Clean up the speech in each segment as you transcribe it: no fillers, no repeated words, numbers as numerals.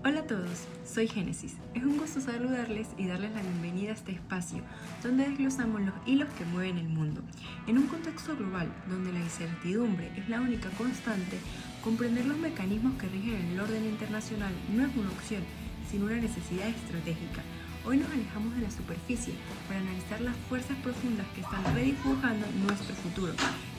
Hola a todos, soy Génesis. Es un gusto saludarles y darles la bienvenida a este espacio donde desglosamos los hilos que mueven el mundo. En un contexto global donde la incertidumbre es la única constante, comprender los mecanismos que rigen el orden internacional no es una opción, sino una necesidad estratégica. Hoy nos alejamos de la superficie para analizar las fuerzas profundas que están redibujando nuestro futuro,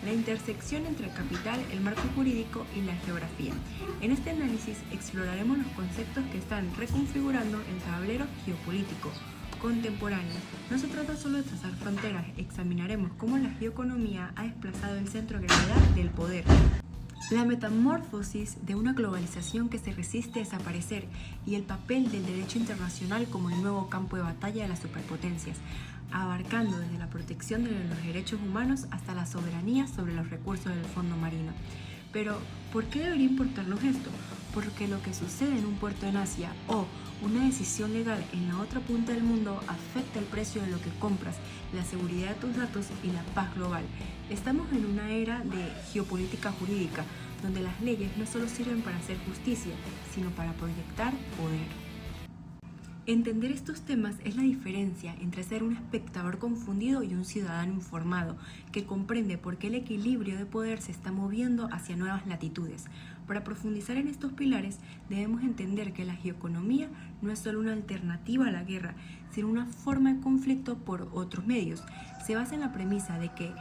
la intersección entre el capital, el marco jurídico y la geografía. En este análisis exploraremos los conceptos que están reconfigurando el tablero geopolítico contemporáneo. No se trata solo de trazar fronteras, examinaremos cómo la geoeconomía ha desplazado el centro de gravedad del poder. La metamorfosis de una globalización que se resiste a desaparecer y el papel del derecho internacional como el nuevo campo de batalla de las superpotencias, abarcando desde la protección de los derechos humanos hasta la soberanía sobre los recursos del fondo marino. Pero, ¿por qué debería importarnos esto? Porque lo que sucede en un puerto en Asia o una decisión legal en la otra punta del mundo afecta el precio de lo que compras, la seguridad de tus datos y la paz global. Estamos en una era de geopolítica jurídica, donde las leyes no solo sirven para hacer justicia, sino para proyectar poder. Entender estos temas es la diferencia entre ser un espectador confundido y un ciudadano informado, que comprende por qué el equilibrio de poder se está moviendo hacia nuevas latitudes. Para profundizar en estos pilares, debemos entender que la geoeconomía no es solo una alternativa a la guerra, sino una forma de conflicto por otros medios. Se basa en la premisa de que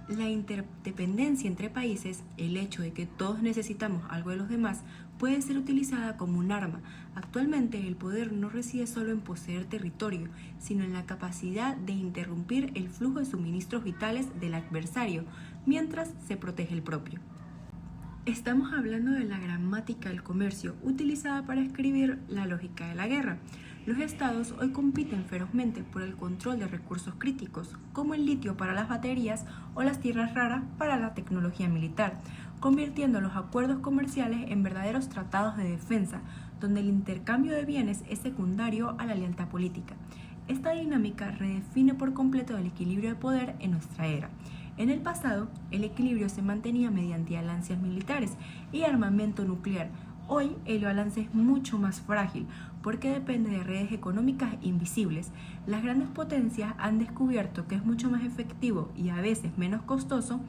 la interdependencia entre países, el hecho de que todos necesitamos algo de los demás, puede ser utilizada como un arma. Actualmente el poder no reside solo en poseer territorio, sino en la capacidad de interrumpir el flujo de suministros vitales del adversario, mientras se protege el propio. Estamos hablando de la gramática del comercio, utilizada para escribir la lógica de la guerra. Los estados hoy compiten ferozmente por el control de recursos críticos, como el litio para las baterías o las tierras raras para la tecnología militar, convirtiendo los acuerdos comerciales en verdaderos tratados de defensa, donde el intercambio de bienes es secundario a la lealtad política. Esta dinámica redefine por completo el equilibrio de poder en nuestra era. En el pasado, el equilibrio se mantenía mediante alianzas militares y armamento nuclear. Hoy el balance es mucho más frágil porque depende de redes económicas invisibles. Las grandes potencias han descubierto que es mucho más efectivo y a veces menos costoso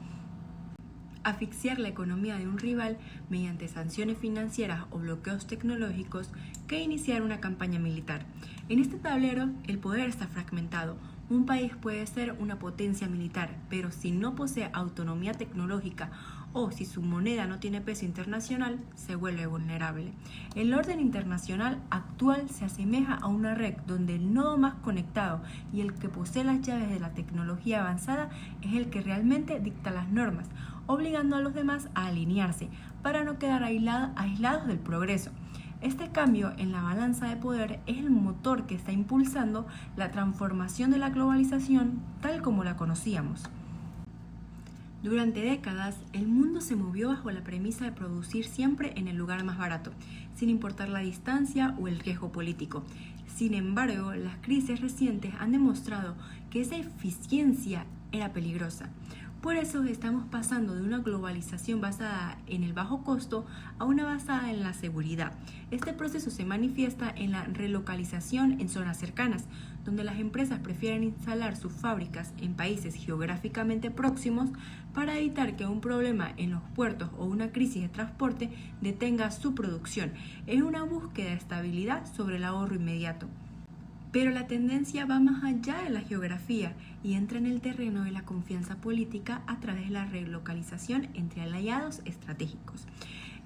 asfixiar la economía de un rival mediante sanciones financieras o bloqueos tecnológicos que iniciar una campaña militar. En este tablero, el poder está fragmentado. Un país puede ser una potencia militar, pero si no posee autonomía tecnológica o si su moneda no tiene peso internacional, se vuelve vulnerable. El orden internacional actual se asemeja a una red donde el nodo más conectado y el que posee las llaves de la tecnología avanzada es el que realmente dicta las normas, obligando a los demás a alinearse para no quedar aislados del progreso. Este cambio en la balanza de poder es el motor que está impulsando la transformación de la globalización tal como la conocíamos. Durante décadas, el mundo se movió bajo la premisa de producir siempre en el lugar más barato, sin importar la distancia o el riesgo político. Sin embargo, las crisis recientes han demostrado que esa eficiencia era peligrosa. Por eso estamos pasando de una globalización basada en el bajo costo a una basada en la seguridad. Este proceso se manifiesta en la relocalización en zonas cercanas, donde las empresas prefieren instalar sus fábricas en países geográficamente próximos para evitar que un problema en los puertos o una crisis de transporte detenga su producción. Es una búsqueda de estabilidad sobre el ahorro inmediato. Pero la tendencia va más allá de la geografía y entra en el terreno de la confianza política a través de la relocalización entre aliados estratégicos.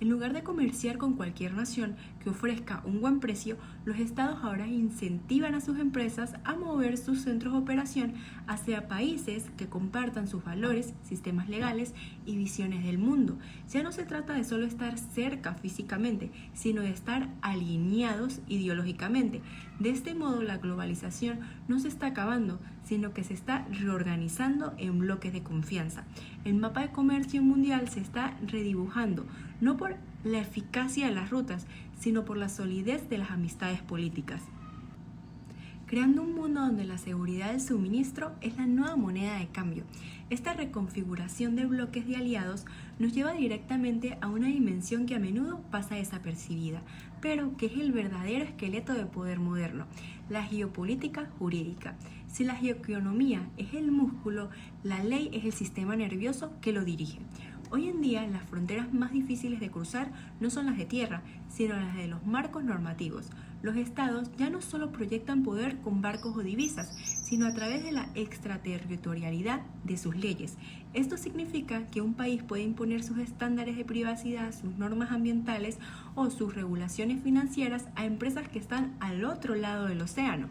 En lugar de comerciar con cualquier nación que ofrezca un buen precio, los estados ahora incentivan a sus empresas a mover sus centros de operación hacia países que compartan sus valores, sistemas legales y visiones del mundo. Ya no se trata de solo estar cerca físicamente, sino de estar alineados ideológicamente. De este modo, la globalización no se está acabando, sino que se está reorganizando en bloques de confianza. El mapa de comercio mundial se está redibujando, no por la eficacia de las rutas, sino por la solidez de las amistades políticas. creando un mundo donde la seguridad del suministro es la nueva moneda de cambio. Esta reconfiguración de bloques de aliados nos lleva directamente a una dimensión que a menudo pasa desapercibida, pero que es el verdadero esqueleto de poder moderno, la geopolítica jurídica. Si la geoeconomía es el músculo, la ley es el sistema nervioso que lo dirige. Hoy en día, las fronteras más difíciles de cruzar no son las de tierra, sino las de los marcos normativos. Los estados ya no solo proyectan poder con barcos o divisas, sino a través de la extraterritorialidad de sus leyes. Esto significa que un país puede imponer sus estándares de privacidad, sus normas ambientales o sus regulaciones financieras a empresas que están al otro lado del océano.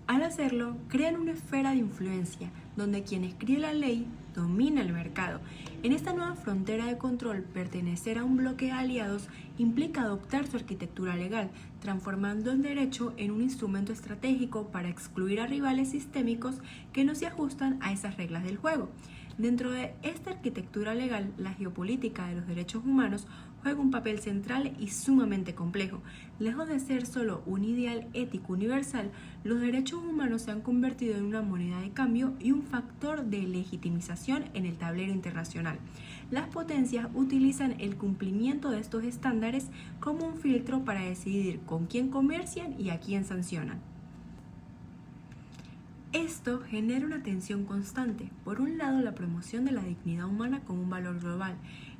Al hacerlo, crean una esfera de influencia, donde quien escribe la ley domina el mercado. En esta nueva frontera de control, pertenecer a un bloque de aliados implica adoptar su arquitectura legal, transformando el derecho en un instrumento estratégico para excluir a rivales sistémicos que no se ajustan a esas reglas del juego. Dentro de esta arquitectura legal, la geopolítica de los derechos humanos juega un papel central y sumamente complejo. Lejos de ser solo un ideal ético universal, los derechos humanos se han convertido en una moneda de cambio y un factor de legitimización en el tablero internacional. Las potencias utilizan el cumplimiento de estos estándares como un filtro para decidir con quién comercian y a quién sancionan. Esto genera una tensión constante. Por un lado, la promoción de la dignidad humana como un valor global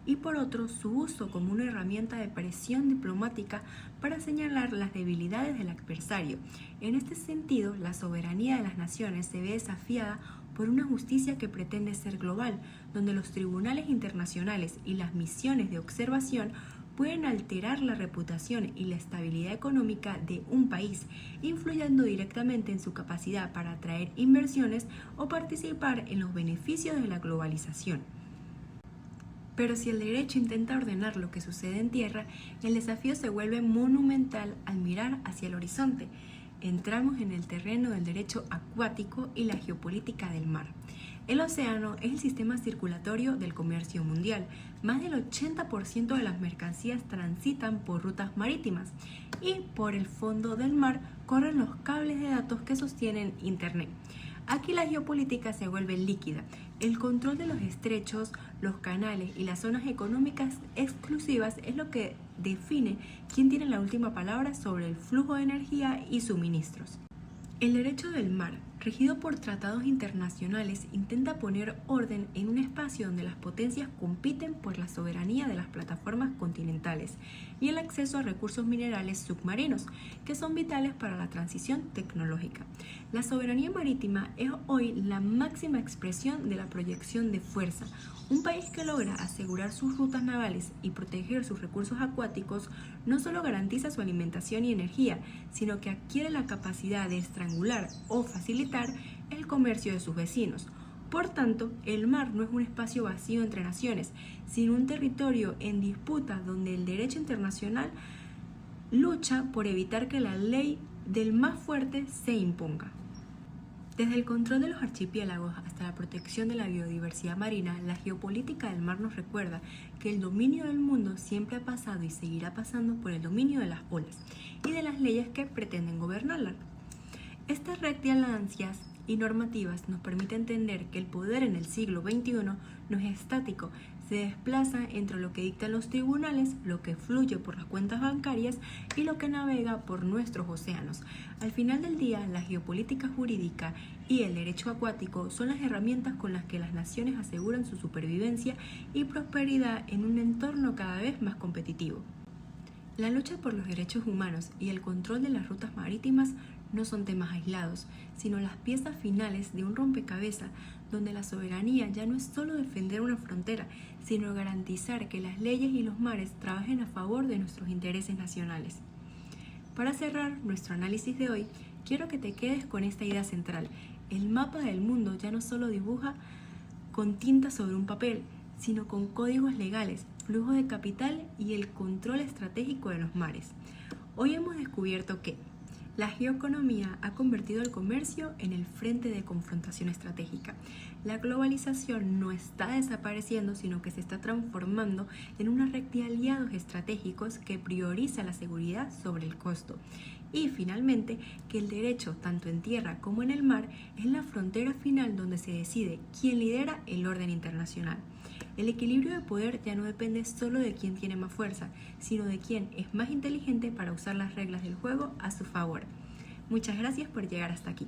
y por otro, su uso como una herramienta de presión diplomática para señalar las debilidades del adversario. En este sentido, la soberanía de las naciones se ve desafiada por una justicia que pretende ser global, donde los tribunales internacionales y las misiones de observación pueden alterar la reputación y la estabilidad económica de un país, influyendo directamente en su capacidad para atraer inversiones o participar en los beneficios de la globalización. Pero si el derecho intenta ordenar lo que sucede en tierra, el desafío se vuelve monumental al mirar hacia el horizonte. Entramos en el terreno del derecho acuático y la geopolítica del mar. El océano es el sistema circulatorio del comercio mundial. Más del 80% de las mercancías transitan por rutas marítimas y por el fondo del mar corren los cables de datos que sostienen Internet. Aquí la geopolítica se vuelve líquida. El control de los estrechos, los canales y las zonas económicas exclusivas es lo que define quién tiene la última palabra sobre el flujo de energía y suministros. El derecho del mar, regido por tratados internacionales, intenta poner orden en un espacio donde las potencias compiten por la soberanía de las plataformas continentales y el acceso a recursos minerales submarinos, que son vitales para la transición tecnológica. La soberanía marítima es hoy la máxima expresión de la proyección de fuerza. Un país que logra asegurar sus rutas navales y proteger sus recursos acuáticos no solo garantiza su alimentación y energía, sino que adquiere la capacidad de estrangular o facilitar el comercio de sus vecinos. Por tanto, el mar no es un espacio vacío entre naciones, sino un territorio en disputa donde el derecho internacional lucha por evitar que la ley del más fuerte se imponga. Desde el control de los archipiélagos hasta la protección de la biodiversidad marina, la geopolítica del mar nos recuerda que el dominio del mundo siempre ha pasado y seguirá pasando por el dominio de las olas y de las leyes que pretenden gobernarlas. Esta red de alianzas y normativas nos permite entender que el poder en el siglo XXI no es estático, se desplaza entre lo que dictan los tribunales, lo que fluye por las cuentas bancarias y lo que navega por nuestros océanos. Al final del día, la geopolítica jurídica y el derecho acuático son las herramientas con las que las naciones aseguran su supervivencia y prosperidad en un entorno cada vez más competitivo. La lucha por los derechos humanos y el control de las rutas marítimas no son temas aislados, sino las piezas finales de un rompecabezas donde la soberanía ya no es solo defender una frontera, sino garantizar que las leyes y los mares trabajen a favor de nuestros intereses nacionales. Para cerrar nuestro análisis de hoy, quiero que te quedes con esta idea central. El mapa del mundo ya no solo dibuja con tinta sobre un papel, sino con códigos legales, flujo de capital y el control estratégico de los mares. Hoy hemos descubierto que la geoeconomía ha convertido el comercio en el frente de confrontación estratégica. La globalización no está desapareciendo, sino que se está transformando en una red de aliados estratégicos que prioriza la seguridad sobre el costo. Y finalmente, que el derecho, tanto en tierra como en el mar, es la frontera final donde se decide quién lidera el orden internacional. El equilibrio de poder ya no depende solo de quién tiene más fuerza, sino de quién es más inteligente para usar las reglas del juego a su favor. Muchas gracias por llegar hasta aquí.